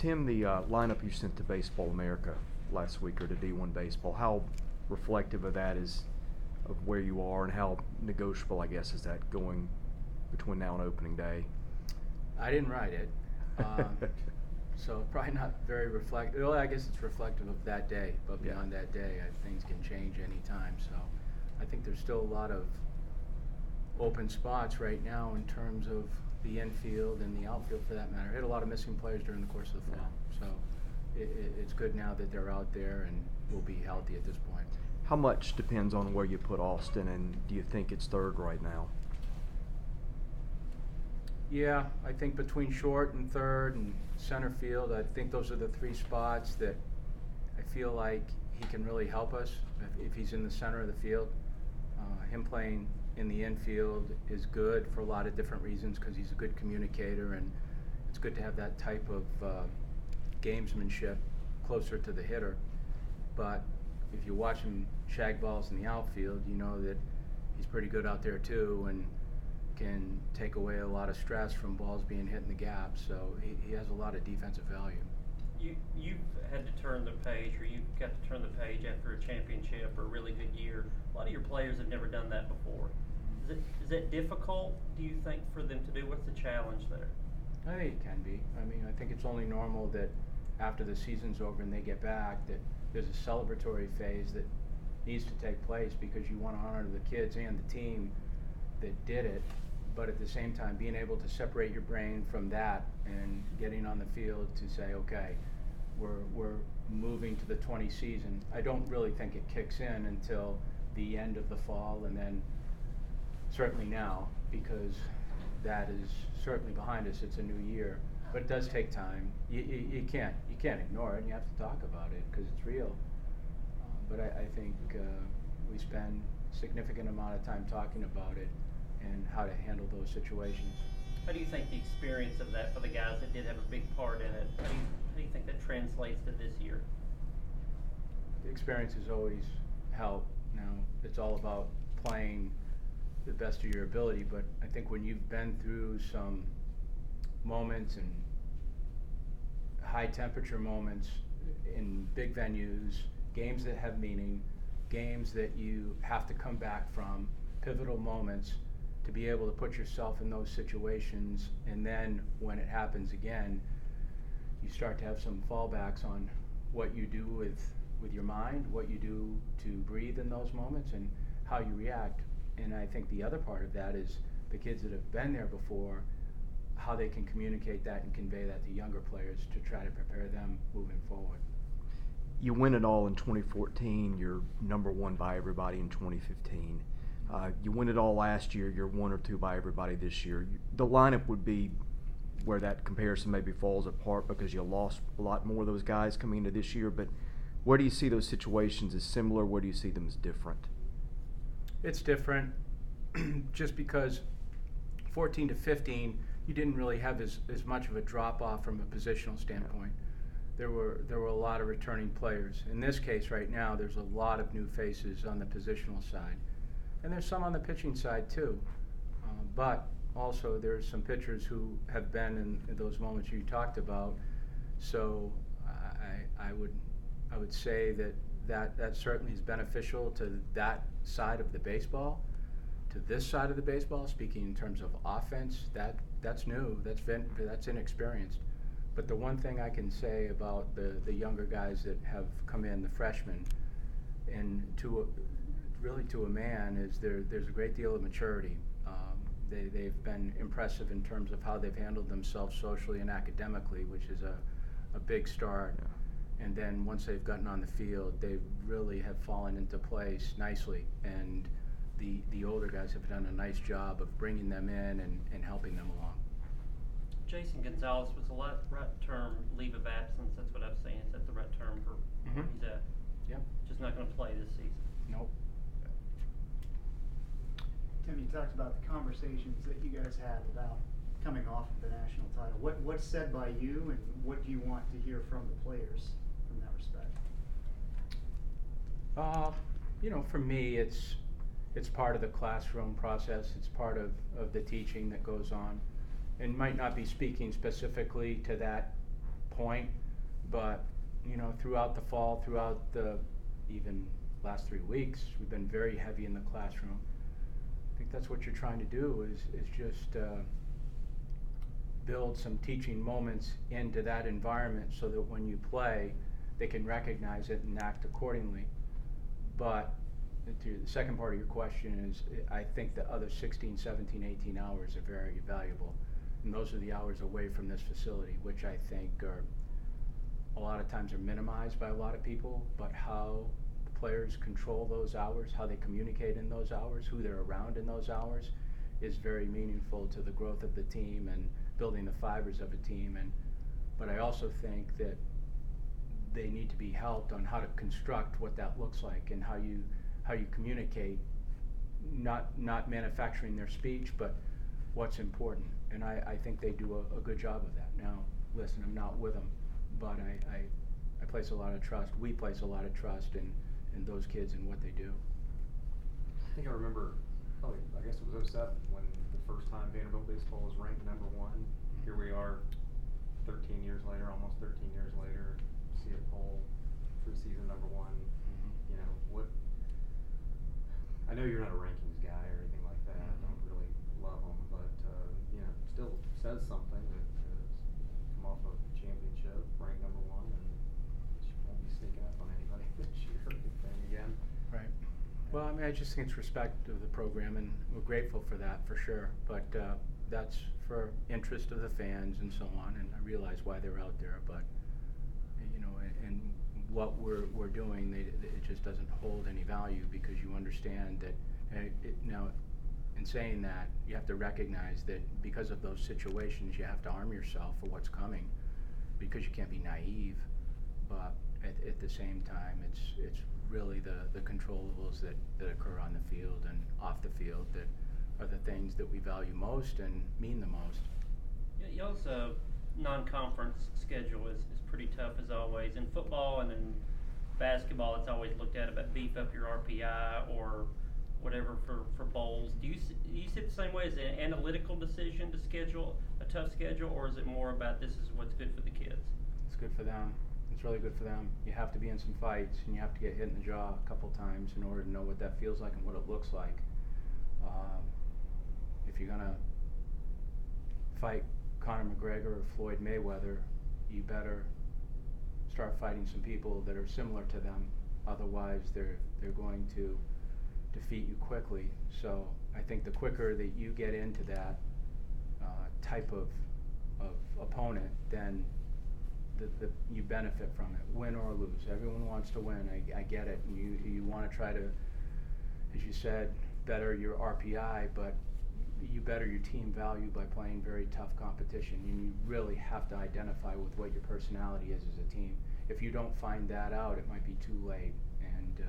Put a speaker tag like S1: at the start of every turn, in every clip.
S1: Tim, the lineup you sent to Baseball America last week, or to D1 Baseball, how reflective of that is of where you are, and how negotiable, I guess, is that going between now and opening day?
S2: I didn't write it, so probably not very reflective. Well, I guess it's reflective of that day, but beyond that day, things can change anytime. So I think there's still a lot of open spots right now in terms of the infield and the outfield, for that matter. I had a lot of missing players during the course of the fall, so it's good now that they're out there and will be healthy at this point.
S1: How much depends on where you put Austin, and do you think it's third right now?
S2: Yeah, I think between short and third and center field, I think those are the three spots that I feel like he can really help us if he's in the center of the field. Him playing in the infield is good for a lot of different reasons, because he's a good communicator, and it's good to have that type of gamesmanship closer to the hitter. But if you watch him shag balls in the outfield, you know that he's pretty good out there too, and can take away a lot of stress from balls being hit in the gap. So he has a lot of defensive value.
S3: You've had to turn the page, or you've got to turn the page after a championship or a really good year. A lot of your players have never done that before. Is it difficult, do you think, for them to do? What's the challenge there?
S2: I think it can be. I mean, I think it's only normal that after the season's over and they get back, that there's a celebratory phase that needs to take place, because you want to honor the kids and the team that did it. But at the same time, being able to separate your brain from that and getting on the field to say, okay, we're moving to the 20 season. I don't really think it kicks in until the end of the fall, and then certainly now, because that is certainly behind us. It's a new year, but it does take time. You can't ignore it, and you have to talk about it because it's real. But I think we spend a significant amount of time talking about it and how to handle those situations.
S3: How do you think the experience of that for the guys that did have a big part in it, how do you think that translates to this year?
S2: The experiences always help. Now, it's all about playing the best of your ability, but I think when you've been through some moments and high temperature moments in big venues, games that have meaning, games that you have to come back from, pivotal moments, to be able to put yourself in those situations, and then when it happens again, you start to have some fallbacks on what you do with your mind, what you do to breathe in those moments, and how you react. And I think the other part of that is the kids that have been there before, how they can communicate that and convey that to younger players to try to prepare them moving forward.
S1: You win it all in 2014. You're number one by everybody in 2015. You win it all last year. You're one or two by everybody this year. The lineup would be where that comparison maybe falls apart, because you lost a lot more of those guys coming into this year. But where do you see those situations as similar? Where do you see them as different?
S2: It's different just because 14 to 15, you didn't really have as much of a drop-off from a positional standpoint. There were a lot of returning players. In this case right now, there's a lot of new faces on the positional side. And there's some on the pitching side too. But also there's some pitchers who have been in those moments you talked about. So I would say that certainly is beneficial to that side of the baseball. To this side of the baseball, speaking in terms of offense, that's new, that's inexperienced. But the one thing I can say about the younger guys that have come in, the freshmen, and really to a man, is there's a great deal of maturity. They've been impressive in terms of how they've handled themselves socially and academically, which is a big start. Yeah. And then once they've gotten on the field, they really have fallen into place nicely. And the older guys have done a nice job of bringing them in and helping them along.
S3: Jason Gonzalez was the right term, leave of absence. That's what I've seen. Is that the right term for where he's at?
S2: Yep.
S3: Just not going to play this season.
S2: Nope.
S4: Tim, you talked about the conversations that you guys had about coming off of the national title. What's said by you, and what do you want to hear from the players from that respect?
S2: For me, it's part of the classroom process. It's part of the teaching that goes on, and might not be speaking specifically to that point, but, you know, throughout the fall, throughout the even last 3 weeks, we've been very heavy in the classroom. I think that's what you're trying to do is just build some teaching moments into that environment so that when you play, they can recognize it and act accordingly. But to the second part of your question is, I think the other 16, 17, 18 hours are very valuable. And those are the hours away from this facility, which I think are a lot of times are minimized by a lot of people, but how the players control those hours, how they communicate in those hours, who they're around in those hours, is very meaningful to the growth of the team and building the fibers of a team. But I also think that they need to be helped on how to construct what that looks like and how you communicate, not manufacturing their speech, but what's important. And I think they do a good job of that. Now, listen, I'm not with them, but I place a lot of trust. We place a lot of trust in those kids and what they do.
S5: I think I remember, probably, I guess it was 07, when the first time Vanderbilt baseball was ranked #1. Here we are, 13 years later, almost 13 years later, see a poll through season #1. You know, I know you're not a rankings guy or anything like that. I don't really love them, but you know, still says something that come off of championship, ranked #1, and you won't be sneaking up on anybody this year or anything again.
S2: Right. Well, I mean, I just think it's respect of the program, and we're grateful for that, for sure. But that's for interest of the fans and so on, and I realize why they're out there. But you know, and what we're doing, it just doesn't hold any value, because you understand that. Now, in saying that, you have to recognize that because of those situations, you have to arm yourself for what's coming, because you can't be naive. But at the same time, it's really the controllables that occur on the field and off the field that are the things that we value most and mean the most.
S3: Yeah, y'all's non-conference schedule is pretty tough as always. In football and in basketball, it's always looked at about beef up your RPI or whatever for bowls. Do you see it the same way? Is it an analytical decision to schedule a tough schedule, or is it more about this is what's good for the kids?
S2: It's good for them. It's really good for them. You have to be in some fights, and you have to get hit in the jaw a couple times in order to know what that feels like and what it looks like. If you're gonna fight Conor McGregor or Floyd Mayweather, you better start fighting some people that are similar to them. Otherwise, they're going to defeat you quickly. So I think the quicker that you get into that type of opponent, then you benefit from it, win or lose. Everyone wants to win. I get it. And you want to try to, as you said, better your RPI, but you better your team value by playing very tough competition. And you really have to identify with what your personality is as a team. If you don't find that out, it might be too late. And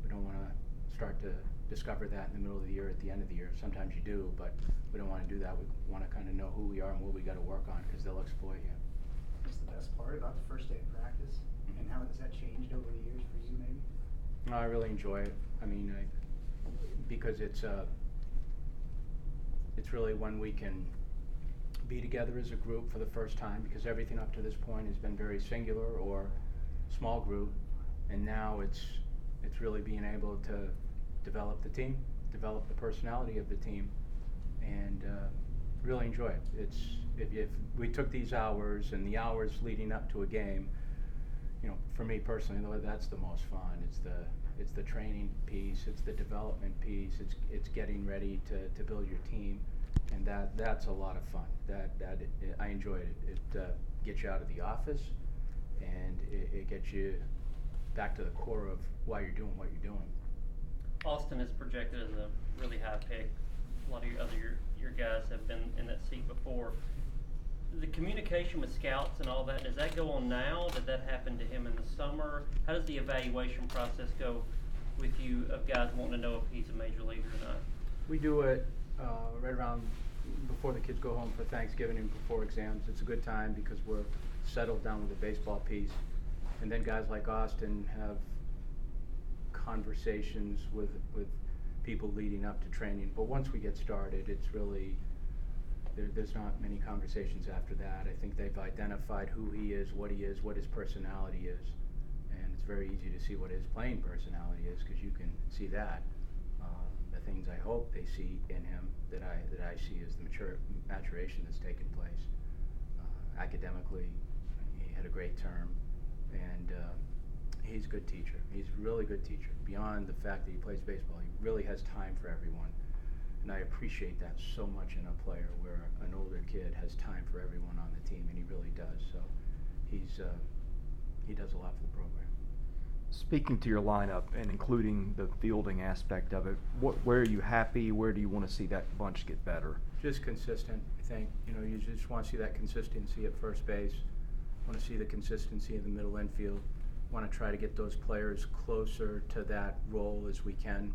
S2: we don't want to start to discover that in the middle of the year, at the end of the year. Sometimes you do, but we don't want to do that. We want to kind of know who we are and what we got to work on, because they'll exploit you.
S4: What's the best part about the first day of practice, and how has that changed over the years for you, maybe?
S2: No, I really enjoy it. I mean, because it's really when we can be together as a group for the first time, because everything up to this point has been very singular or small group, and now it's really being able to develop the team, develop the personality of the team, and really enjoy it. If we took these hours and the hours leading up to a game, you know, for me personally, that's the most fun. It's the training piece, it's the development piece, it's getting ready to build your team, and that's a lot of fun. I enjoyed it. It gets you out of the office, and it gets you back to the core of why you're doing what you're doing.
S3: Austin is projected as a really high pick. A lot of your guys have been in that seat before. The communication with scouts and all that, does that go on now? Did that happen to him in the summer? How does the evaluation process go with you of guys wanting to know if he's a major leaguer or not?
S2: We do it right around before the kids go home for Thanksgiving and before exams. It's a good time because we're settled down with the baseball piece. And then guys like Austin have conversations with people leading up to training. But once we get started, it's really There's not many conversations after that. I think they've identified who he is, what his personality is, and it's very easy to see what his playing personality is because you can see that. The things I hope they see in him that I see is the maturation that's taken place. Academically, he had a great term, and he's a good teacher. He's a really good teacher. Beyond the fact that he plays baseball, he really has time for everyone. And I appreciate that so much in a player, where an older kid has time for everyone on the team, and he really does. So he does a lot for the program.
S1: Speaking to your lineup and including the fielding aspect of it, where are you happy? Where do you want to see that bunch get better?
S2: Just consistent, I think. You just want to see that consistency at first base. Want to see the consistency in the middle infield. Want to try to get those players closer to that role as we can,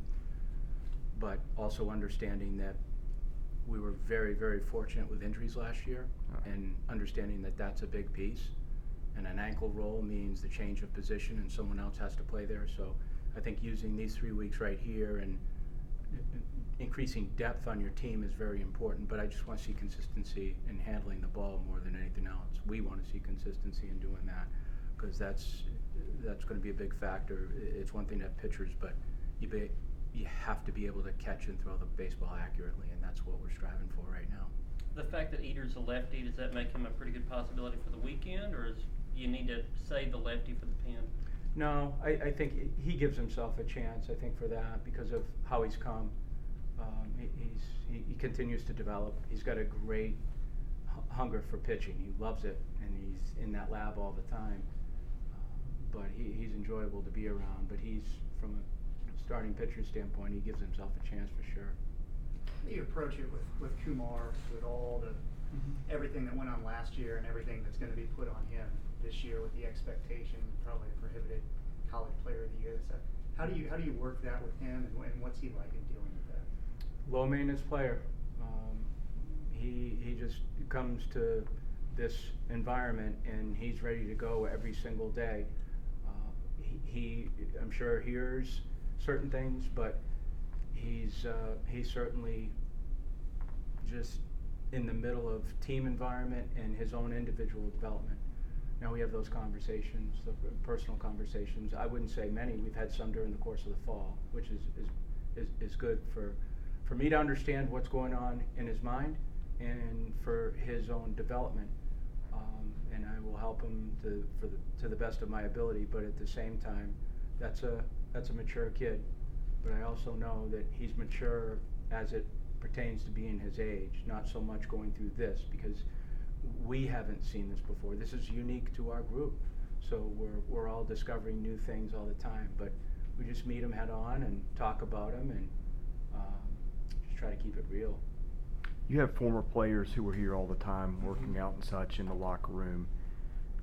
S2: but also understanding that we were very, very fortunate with injuries last year, and understanding that that's a big piece. And an ankle roll means the change of position and someone else has to play there. So I think using these 3 weeks right here and increasing depth on your team is very important, but I just want to see consistency in handling the ball more than anything else. We want to see consistency in doing that, because that's going to be a big factor. It's one thing to have pitchers, but you have to be able to catch and throw the baseball accurately, and that's what we're striving for right now.
S3: The fact that Eater's a lefty, does that make him a pretty good possibility for the weekend, or you need to save the lefty for the pen?
S2: No, I think he gives himself a chance, I think, for that, because of how he's come. He continues to develop. He's got a great hunger for pitching. He loves it, and he's in that lab all the time. But he's enjoyable to be around. But he's, from a starting pitcher standpoint, he gives himself a chance for sure.
S4: How do you approach it with Kumar, with all the everything that went on last year and everything that's going to be put on him this year, with the expectation, probably a prohibited college player of the year? So how do you work that with him, and what's he like in dealing with that?
S2: Low maintenance player. He just comes to this environment and he's ready to go every single day. He I'm sure hears certain things, but he's certainly just in the middle of team environment and his own individual development. Now we have those conversations, the personal conversations. I wouldn't say many. We've had some during the course of the fall, which is good for me to understand what's going on in his mind and for his own development. And I will help him to the best of my ability. But at the same time, that's a mature kid. But I also know that he's mature as it pertains to being his age, not so much going through this, because we haven't seen this before. This is unique to our group, so we're all discovering new things all the time. But we just meet them head on and talk about them, and just try to keep it real.
S1: You have former players who are here all the time, working out and such in the locker room.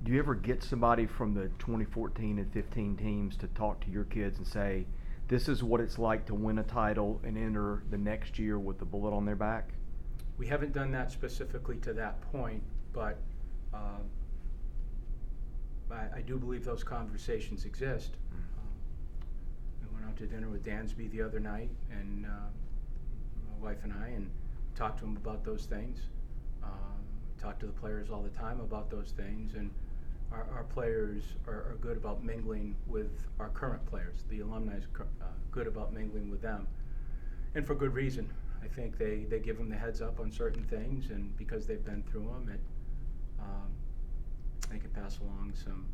S1: Do you ever get somebody from the 2014 and 15 teams to talk to your kids and say, this is what it's like to win a title and enter the next year with the bullet on their back?
S2: We haven't done that specifically to that point, but I do believe those conversations exist. We went out to dinner with Dansby the other night, and my wife and I, and talked to him about those things. Talk to the players all the time about those things, and our players are good about mingling with our current players. The alumni is good about mingling with them, and for good reason. I think they give them the heads up on certain things, and because they've been through them, they can pass along some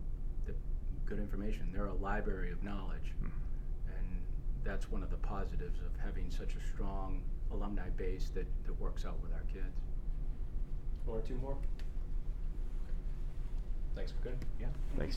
S2: good information. They're a library of knowledge, and that's one of the positives of having such a strong alumni base that works out with our kids.
S6: One or two more? Thanks, we're good.
S2: Yeah.
S1: Thanks.